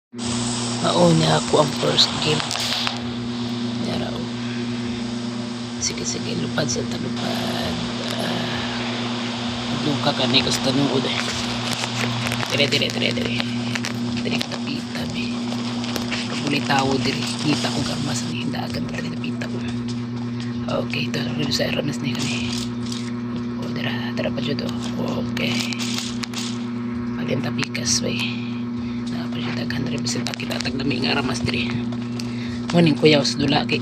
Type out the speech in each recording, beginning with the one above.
Mauna ako ang first game. Yara o. Sige, lupad sa talupad. Luka ka ni gusto nuod eh. Dire. Dire tapita be. Paguli tao dire. Kita ko garmas ni dagan dire tapita ko. Okay, ito rin sa ramas ni kani. O dira pa jud. Okay. Palin tapikas bay. Daghan rin bisita kita taglami nga ramas diri muning kuyaw sa dula kay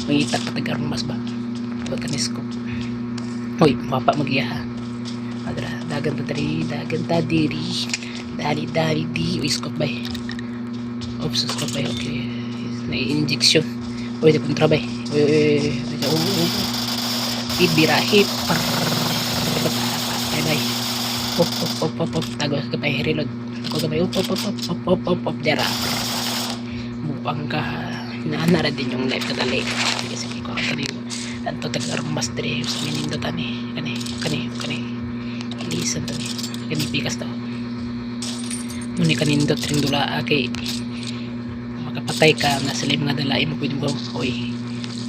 mangita ka tagarmas ba pag kanis ko hoy mapa magiyaha adra dagan ta diri dali di iskot bay oops iskot bay okay na injection oy di kontra bay birahe bye pop tago ka bay reload ako gamay up dera mupang ka inaanara din yung life kadali sige ko kani tanto tagarmas dire sa minindo tani kani ilisan tani kani pikas to muni kanindot ring dula kay makapatay ka nga sa mga dalain mo pwede mo oy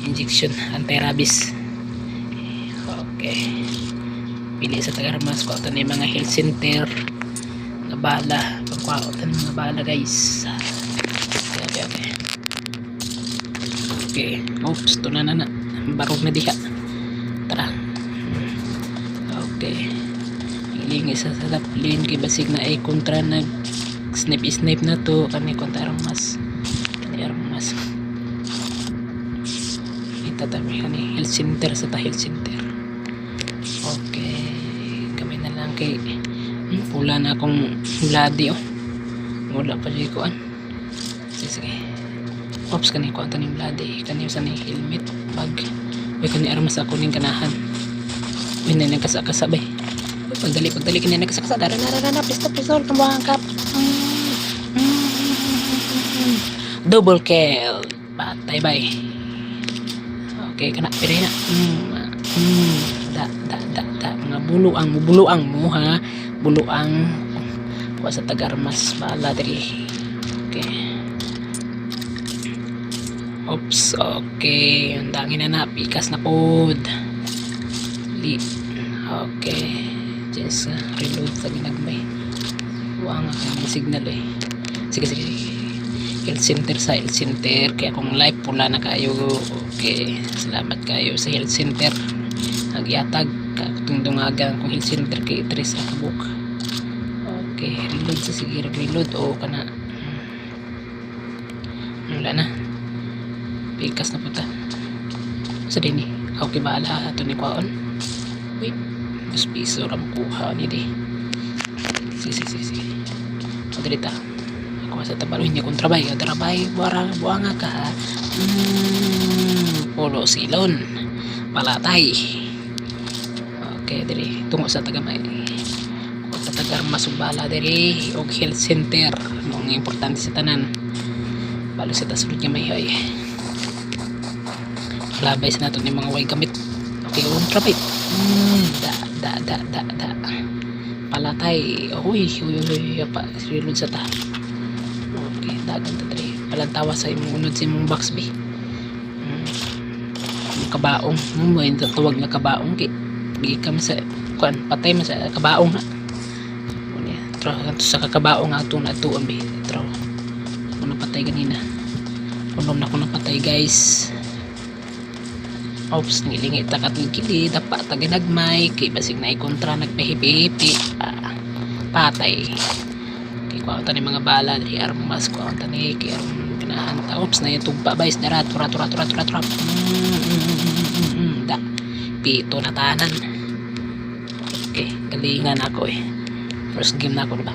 injection anti-rabies okay pili sa tagarmas ko tani mga health center bala pagkwaotan mga bala guys okay oops ito na barog na diha tara okay ilingi sa salaplin kay basig na ay kontra nag snipe na to kani kontra armas itatami kani health center sa health center okay kami na lang kay pula na akong bloody wala pa dyan kuan sige ops kani kuan taning bloody kani sa ni helmet bag may kani armas ako ning kanahan may na nagkasakasa bay pagdali kani nagkasakasa dara pistol kambuhang kap double kill patay bay okay kana pire na mga buluang mo ha buluang wa sa tagarmas bala diri okay oops okay ang dangin na pikas na pod okay just reload sa ginagmay wa nga kang signal eh sige health center kaya kung live pula na kayo okay salamat kayo sa health center nagyatag tungdungagan kung health center kay Tris sa kabuk okay reload sa sige reload o kana wala na pikas na puta sa dini okay baala ato ni kwaon wait mas piso ram kuha ni di sige madrita ako sa tabalo niya kung trabay buwanga ka polo silon palatay okay diri tungo sa tagamay sa tagarmas bala diri og health center mong importante sa tanan balo sa tasulod nga may hay labay sa nato ni mga way gamit okay ultra bait da palatay uy pa reload sa ta okay dagan ta diri palantawa sa imong unod sa imong box B kabaong mo yung tawag na kabaong gikam sa kuan patay man sa kabaong ha tro sa kakabaong ato na to ambi tro kuno patay ganina kuno na kuno patay guys oops ngilingi ta katong kili dapa ta ginagmay kay basig na kontra nagpahipi-hipi patay kay kuan ta ni mga bala diri armas kuan ta ni kay kinahan ta oops na yung tugpa guys dara tura da pito na tanan okay galingan ako first game na ako diba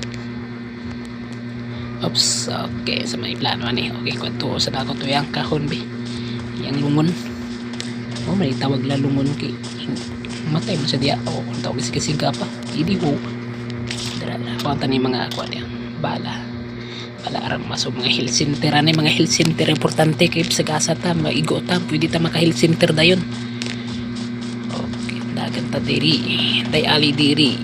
oops okay sa may plano ni okay kwanto sa ako to yung kahon bi yung lungon may tawag la lungon kay matay mo sa diya kung tawag kasi pa hindi ko dara kwanto ni mga ako niya bala aram maso mga health center mga health center importante kay sa gasa ta maigo ta pwede ta maka health center dayon okay dagan ta diri day ali diri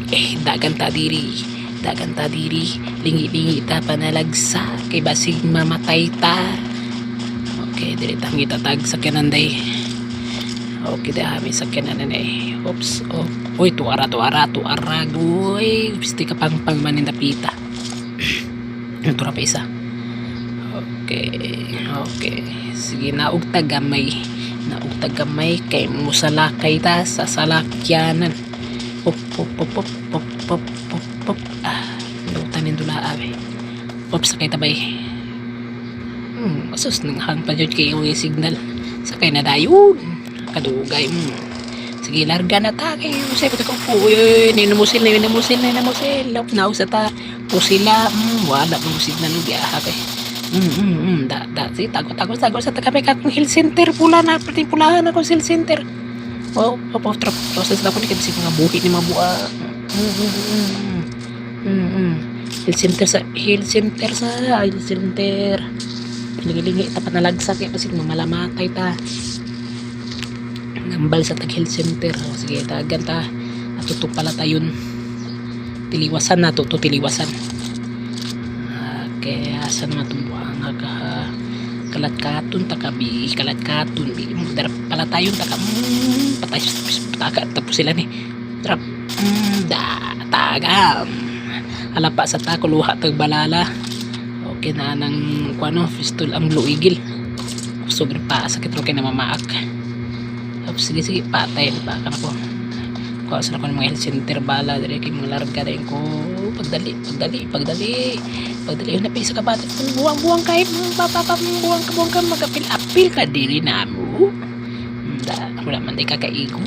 dagan ta diri dagan ta diri, lingi-lingi ta panalagsa kay basig mamatay ta. Okay, dili ta gitatag sakyanan day. Okay, dami sakyanan na eh. Oops, oh. Uy, tuara, uy. Pisti ka pang maninda pita. Ito na pa isa. Okay. Sige, naug tagamay kay musalakay ta sa salakyanan. Pop. Lutan yung dula abe. Pop, sakay tabay. Asus, nanghang pa dyan kayo yung signal. Sakay na dayon. Kadugay mo. Sige, larga na ta. Sabi ko po, ninamusil. Naug sa ta. Pusila. Wala mo signal ng biyaha kay. Sige, tago sa ta kami kakong hill center. Pulahan ako sa hill center. Oh, trap. Process na ko ni kasi mga buhi ni mabua. Hill center. Lingi-lingi tapat na lagsak kaya kasi mamalamatay ta. Nambal sa tag health center. Sige, tagan ta. Atuto pala tayon. Tiliwasan na to tiliwasan. Okay, asan naman itong buhang kalat-katon takabi. Kalat-katon. Darap pala tayon patay. Tapos sila ni. Darap. Tagam. Alapa sa tako luha tag balala. Okay na nang fistol ang luigil. Sugri pa sakit ro kay na mamaak. Sige, patay pa ka na ko. Kuwasan ako ng mga health center bala. Dari kayo mga larga rin ko. Pagdali. Yun na pa isa ka bata. Buwang kahit buwang ka magapil-apil ka diri na mo. Wala man di kakaigo.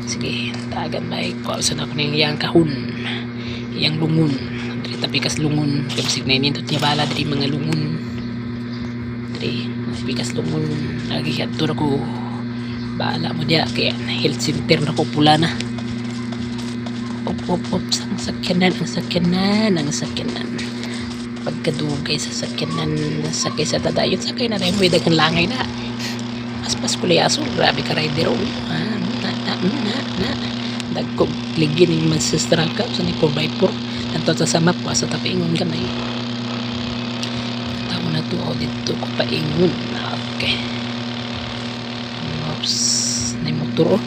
Sige, tagan ba. Kuwasan ako ng iyang kahun. Iyang lungun. Dari tapikas lungun. Kasi na inindot niya bala. Dari mga lungun. Bikas lumon lagi hatur ko bala mo dia kaya health center na ko pula na op ang sakyanan pagkadugay sa sakyanan sakay sa tadayon sakay na rin may dagang langay na aspas kuliaso grabe ka rider dagkog ligin yung mansistral ka sa ni 4x4 nanto sa samap ko sa tapingon ka na na to dito ko paingon. Okay. Oops. May motor.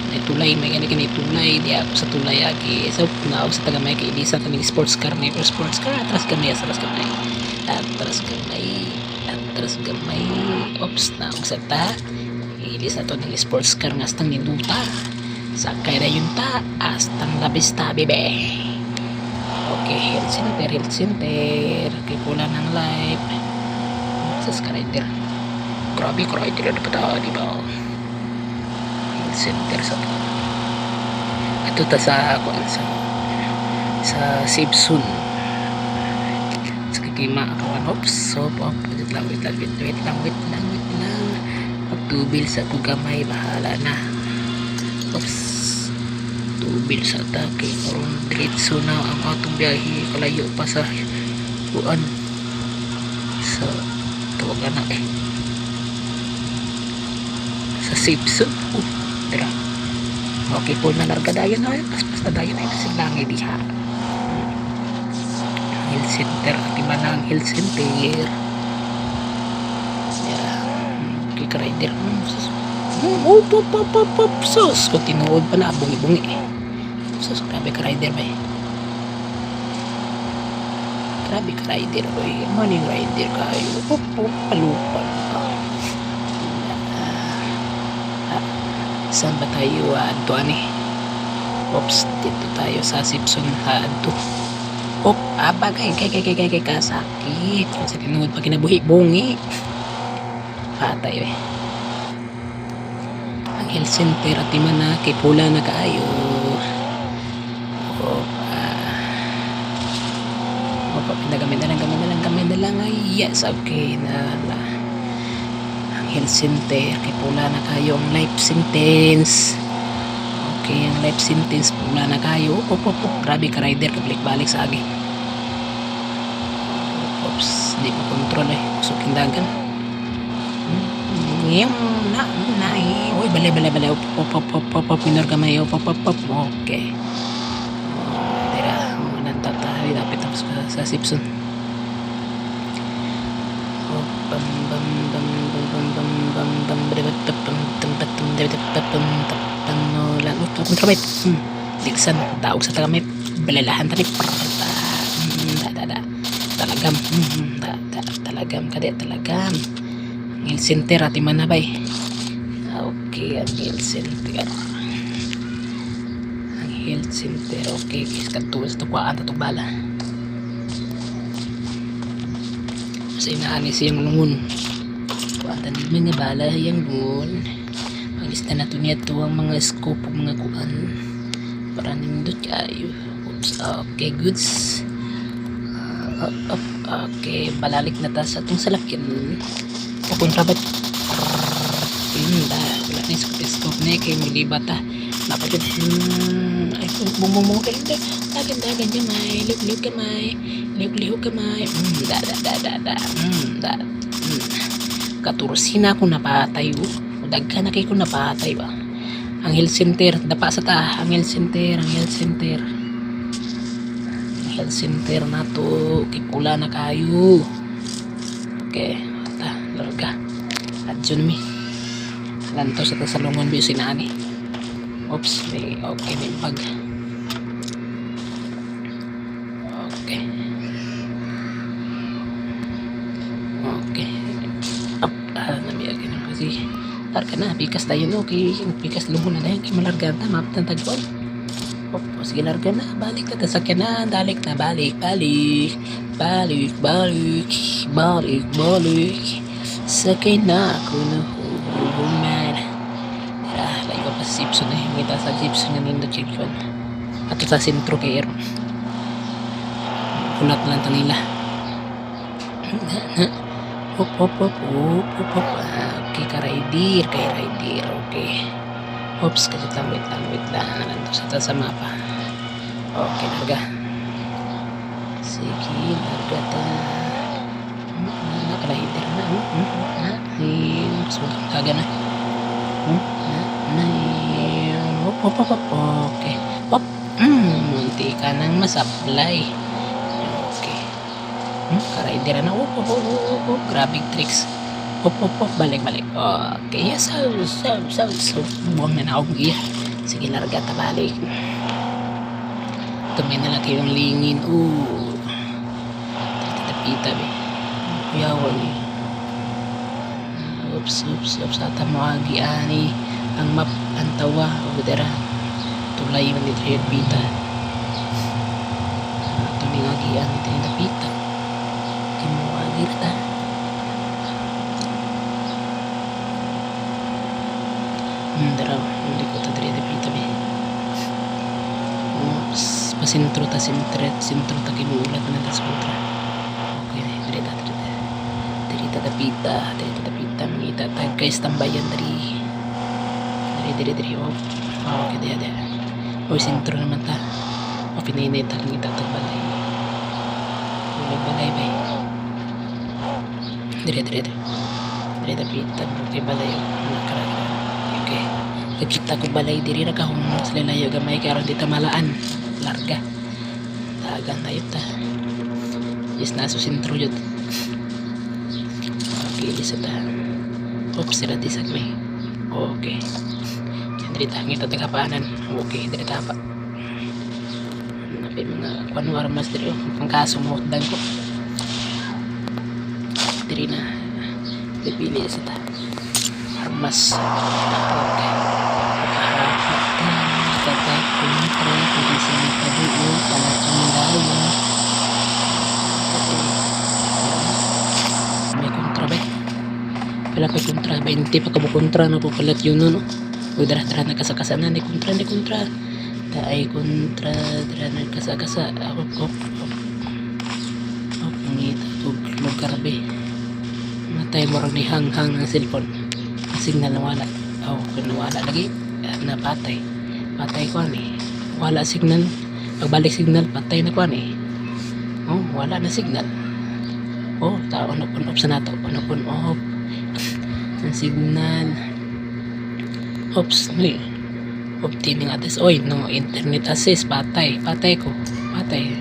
May tulay. May gani tulay. Di ako sa tulay aki. So, naog sa tagamay kay Elisa kaming sports car. Atras kamay. Oops. Naog sa ta. Elisa to ng sports car nga astang niluta. Sakay na yun ta. Astang labis ta, bebe. Okay, health center. Okay, pula ng live. Sas ka rider. Grabe ka rider na pata, di ba? Health center sa to. Ito ta sa safe zone. Sa kikima akawan. Oops. Wait lang. Pagtubil sa tugamay, bahala na. Oops. Tubil sa atake karon diretso na ang atong biyahe kalayo pa sa buan sa tuwagan na sa safe zone. Tira okay po na larga dayon na paspas na dayon ay kasi langay diha health center at imanang health center okay ka rider sus ko tinuod pa na bungi sus grabe ka rider ba grabe ka rider ba maning rider kayo palupan saan ba tayo adto ani oops dito tayo sa Sipson adto bagay kay kasakit sa tinuod pa kinabuhi bungi patay health center at na kay pula na kaayo gamit na lang ay yes okay na ang health center kay pula na kayo ang life sentence okay ang life sentence pula na kayo grabe ka rider kabalik-balik sa agi oops di makontrol suking dagan Ngayon na. Uy, balay. Op. Minor gamay. Op. Okay. Tira. Nantatahay. Lapit ako sa Simpson. Bam. Kontrabay. Ligsan. Daog sa tagamay. Balalahan tani. Talagam. Talagam kadi. Talagam. Ang center ati manabay. Okay, ang health center. Okay, katuwa sa tukwaan tatong bala. Sa inaani siyang lungun. Kuwatan din nga bala yung lungun. Maglista na to niya to ang mga scope mga kuan. Para nindot kayo. Oops, okay, goods. Okay, balalik na ta sa itong salakyan. Papunta ba? Wala na yung scope na kay maglibat ha. Dapat yun. Ay, bumumukil na. Dagan gamay. Liuk gamay. Katurusin ako napatay. Dagka na kayo ko napatay ba. Ang health center. Dapa sa ta. Ang health center na to. Kipula na kayo. Okay. Larga. Adyo mi. Lanto sa tasalungan biyo sinani. Oops. Okay. May pag. Okay. Up. Nabiyagin na kasi. Larga na. Pikas tayo no. Okay. Pikas lungo na dahil. Kimalarga na. Mapatan tagwan. Sige, larga na. Balik na. Tasakyan na. Dalik na. Balik. Sakay na ako na human. Layo pa sa Simpson eh. Ngita sa Simpson na nindot children. At sa sentro kay Aaron. Kunat lang ito nila. Hop. Okay, kay rider. Okay. Oops, kasi wait lang. Nandun sa mapa. Okay, larga. Sige, larga ta. Nakalahider na. Kaga na. Okay. Pop. Munti ka nang masablay. Okay. Karider na. Grabe tricks. Balik. Okay, yes. So, buwang na akong iya. Sige, larga ta balik. Tumay na lang kayong lingin. Pita be. Kuyawan eh. Oops. Ata mo agi ani. Ang map, ang tawa. Udara. Tulay man dito yung pita. Tumay agi ani. Ito pita. Kimo agi rata. Daraw. Hindi ko tatri pita be. Oops. Pasintro ta kinuulat na tas kontra. Dirita mangita tag guys tambayan dari okay dia sentro naman ta pinay ta ngita tag balay bay dire pita kay balay okay kita ko balay diri ra kahon sila layo gamay kay aron dita malaan larga dagan tayo ta yes na so sentro jud. Isa ta. Oops, sila disag may. Okay. Dari tangi ta tagapanan. Okay, dari tapa. Napi mga kuan armas diri pangkaso mo dan ko. Diri na. Pipili sa ta. Armas. Okay. Kata kontra di sini tadi pala cumindaya. Pala pa kontra 20 pa kabo kontra na po palat yun no. Dara na kasakasanan ni kontra taay kontra dara na kasakasa hop ngita tug lugar be matay mo ron ni hang ng cellphone signal na wala kung wala lagi napatay ko ani wala signal pagbalik signal patay na ko ani wala na signal tao on off sa nato on off Ang signal. Oops, may obtaining address. Oy, no internet access. Patay ko. Patay.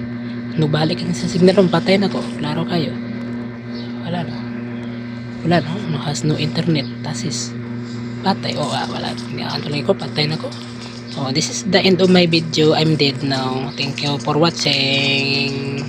Nubalik ang sa signal ron, patay na ko. Klaro kayo. Wala no has no internet access. Patay. Wala. Tuloy ko, patay na ko. This is the end of my video. I'm dead now. Thank you for watching.